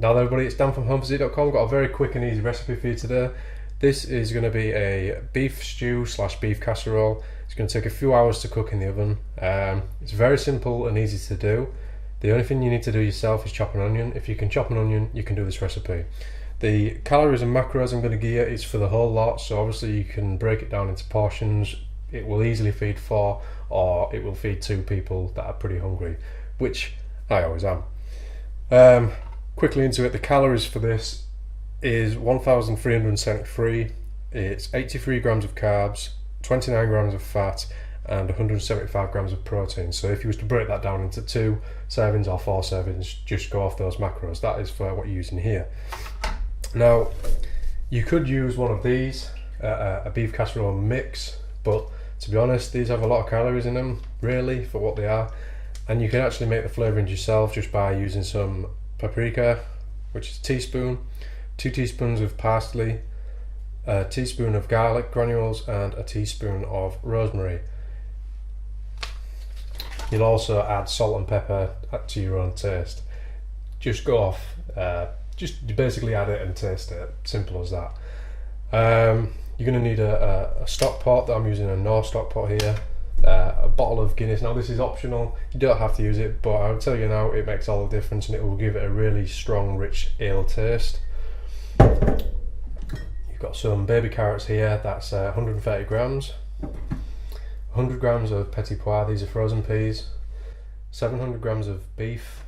Now then everybody, it's Dan from homephysique.com. Got a very quick and easy recipe for you today. This is going to be a beef stew / beef casserole. It's going to take a few hours to cook in the oven. It's very simple and easy to do. The only thing you need to do yourself is chop an onion. If you can chop an onion, you can do this recipe. The calories and macros I'm going to give you is for the whole lot, so obviously you can break it down into portions. It will easily feed 4, or it will feed 2 people that are pretty hungry, which I always am. Quickly into it, the calories for this is 1,373. It's 83 grams of carbs, 29 grams of fat, and 175 grams of protein. So if you was to break that down into 2 servings or 4 servings, just go off those macros. That is for what you're using here. Now, you could use one of these, a beef casserole mix, but to be honest, these have a lot of calories in them, really, for what they are. And you can actually make the flavourings yourself just by using some paprika, which is a teaspoon, 2 teaspoons of parsley, a teaspoon of garlic granules, and a teaspoon of rosemary. You'll also add salt and pepper to your own taste. Just go off, just basically add it and taste it, simple as that. You're going to need a stock pot. That I'm using a no stock pot here. A bottle of Guinness. Now this is optional, you don't have to use it, but I'll tell you now, it makes all the difference and it will give it a really strong, rich ale taste. You've got some baby carrots here, that's 130 grams. 100 grams of Petit Pois, these are frozen peas. 700 grams of beef,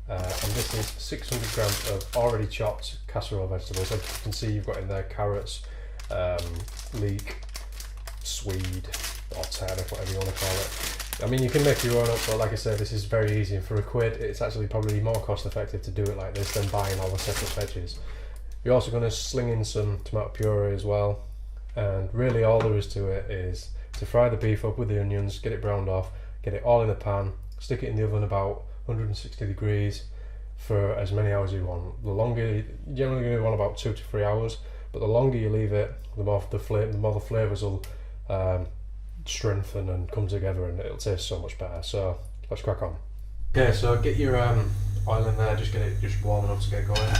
and this is 600 grams of already chopped casserole vegetables. As you can see, you've got in there carrots, leek, swede, or turnip, whatever you want to call it. I mean, you can make your own up, but like I said, this is very easy, and for £1, it's actually probably more cost effective to do it like this than buying all the separate veggies. You're also going to sling in some tomato puree as well, and really all there is to it is to fry the beef up with the onions, get it browned off, get it all in the pan, stick it in the oven about 160 degrees for as many hours as you want. The longer, you're generally going to want about 2 to 3 hours, but the longer you leave it, the more the flavours will strengthen and come together, and it'll taste so much better. So let's crack on. Okay, so get your oil in there, just get it just warm enough to get going.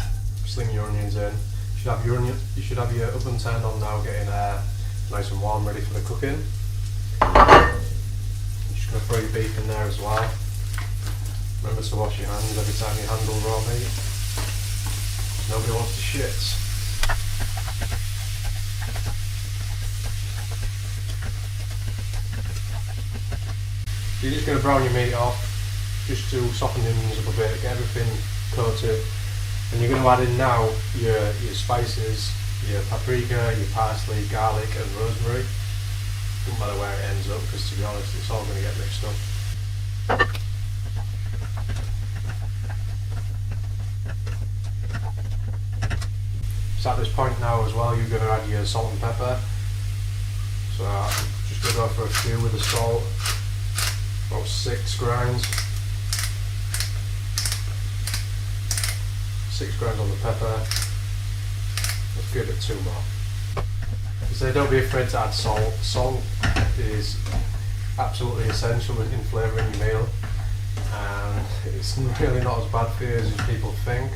Sling your onions in. You should have your oven turned on now, getting nice and warm, ready for the cooking. You're just going to throw your beef in there as well. Remember to wash your hands every time you handle raw meat. Nobody wants to shit. So you're just going to brown your meat off, just to soften the onions up a bit, get everything coated. And you're going to add in now your spices, your paprika, your parsley, garlic and rosemary. Doesn't matter where it ends up, because to be honest, it's all going to get mixed up. So at this point now as well, you're going to add your salt and pepper. So I'm just going to go for a few with the salt. About 6 grinds. 6 grinds on the pepper. Let's give it 2 more. So don't be afraid to add salt. Salt is absolutely essential in flavouring your meal, and it's really not as bad for you as people think.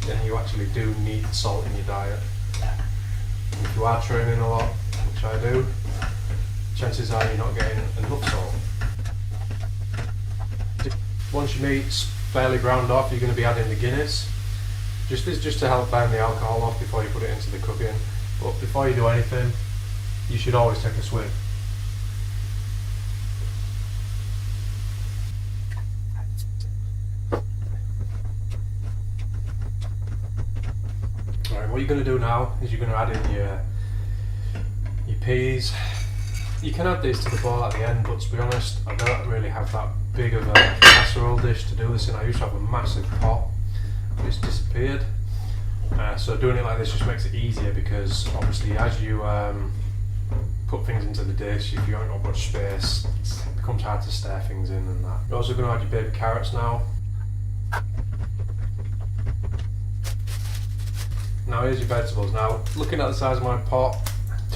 Then you actually do need salt in your diet. And if you are training a lot, which I do, chances are you're not getting enough salt. Once your meat's fairly browned off, you're going to be adding the Guinness. This is just to help burn the alcohol off before you put it into the cooking. But before you do anything, you should always take a swig. Alright, what you're going to do now is you're going to add in your peas. You can add this to the bowl at the end, but to be honest, I don't really have that big of a casserole dish to do this in. I used to have a massive pot, but it's disappeared. So doing it like this just makes it easier, because obviously as you put things into the dish, if you haven't got much space, it becomes hard to stir things in and that. You're also going to add your baby carrots now. Now here's your vegetables. Now looking at the size of my pot,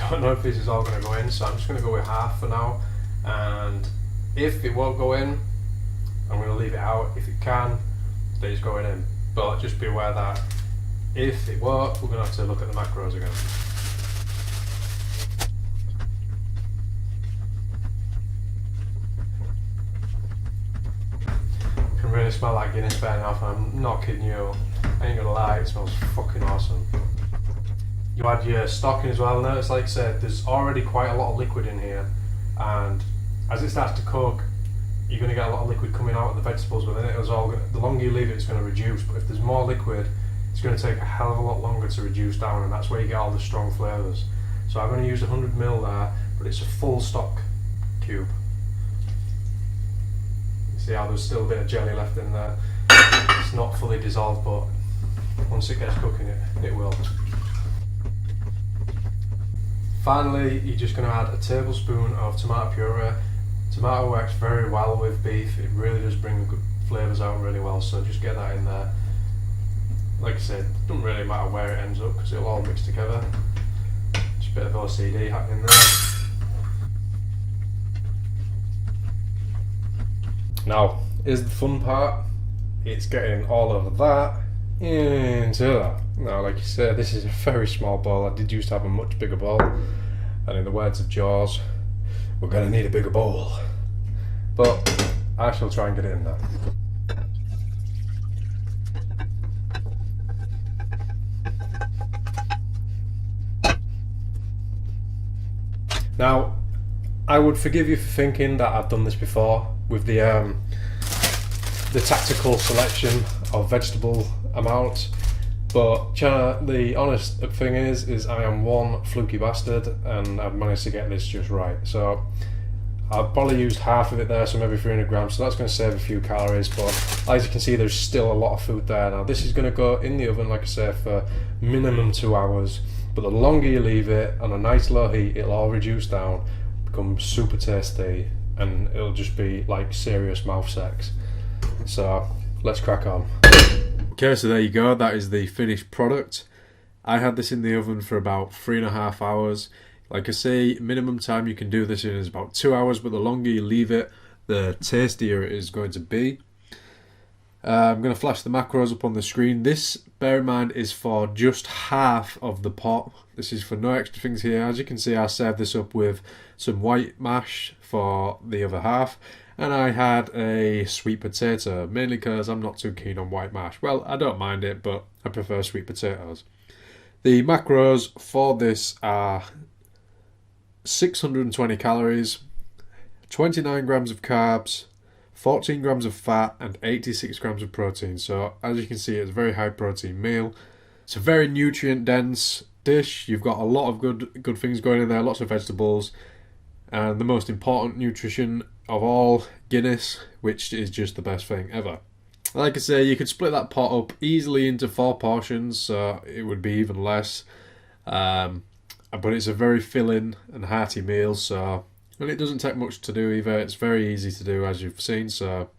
I don't know if this is all going to go in, so I'm just going to go with half for now, and if it won't go in, I'm going to leave it out. If it can, then it's going in, but just be aware that If it won't, we're going to have to look at the macros again. You can really smell that Guinness burning off, and I'm not kidding you. I ain't gonna lie, it smells fucking awesome. You add your stock in as well. Notice, like I said, there's already quite a lot of liquid in here, and as it starts to cook, you're going to get a lot of liquid coming out of the vegetables within it. The longer you leave it, it's going to reduce, but if there's more liquid, it's going to take a hell of a lot longer to reduce down, and that's where you get all the strong flavours. So I'm going to use 100ml there, but it's a full stock cube. You see how there's still a bit of jelly left in there. It's not fully dissolved, but once it gets cooking, it will. Finally, you're just going to add a tablespoon of tomato puree. Tomato works very well with beef. It really does bring the good flavours out really well, so just get that in there. Like I said, it doesn't really matter where it ends up because it'll all mix together. Just a bit of OCD happening there. Now, here's the fun part. It's getting all of that into that. Now, like you said, this is a very small bowl. I did used to have a much bigger bowl, and in the words of Jaws, we're going to need a bigger bowl. But I shall try and get it in there. Now, I would forgive you for thinking that I've done this before with the tactical selection of vegetable amounts, but the honest thing is I am one fluky bastard, and I've managed to get this just right. So I've probably used half of it there, so maybe 300 grams, so that's going to save a few calories, but as you can see, there's still a lot of food there. Now this is going to go in the oven, like I say, for minimum 2 hours, but the longer you leave it on a nice low heat, it'll all reduce down, become super tasty, and it'll just be like serious mouth sex. So let's crack on. Okay, so there you go, that is the finished product. I had this in the oven for about 3.5 hours. Like I say, minimum time you can do this in is about 2 hours, but the longer you leave it, the tastier it is going to be. I'm going to flash the macros up on the screen. This, bear in mind, is for just half of the pot. This is for no extra things here. As you can see, I served this up with some white mash for the other half, and I had a sweet potato, mainly because I'm not too keen on white mash. Well, I don't mind it, but I prefer sweet potatoes. The macros for this are 620 calories, 29 grams of carbs, 14 grams of fat, and 86 grams of protein. So as you can see, it's a very high protein meal. It's a very nutrient dense dish. You've got a lot of good things going in there, lots of vegetables, and the most important nutrition of all, Guinness, which is just the best thing ever. Like I say, you could split that pot up easily into 4 portions, so it would be even less. But it's a very filling and hearty meal, so, and it doesn't take much to do either. It's very easy to do, as you've seen, so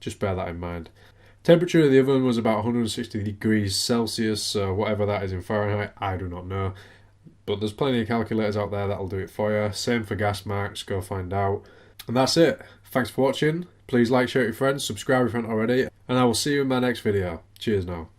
just bear that in mind. Temperature of the oven was about 160 degrees Celsius, so whatever that is in Fahrenheit, I do not know. But there's plenty of calculators out there that'll do it for you. Same for gas marks, go find out. And that's it. Thanks for watching. Please like, share with your friends, subscribe if you haven't already, and I will see you in my next video. Cheers now.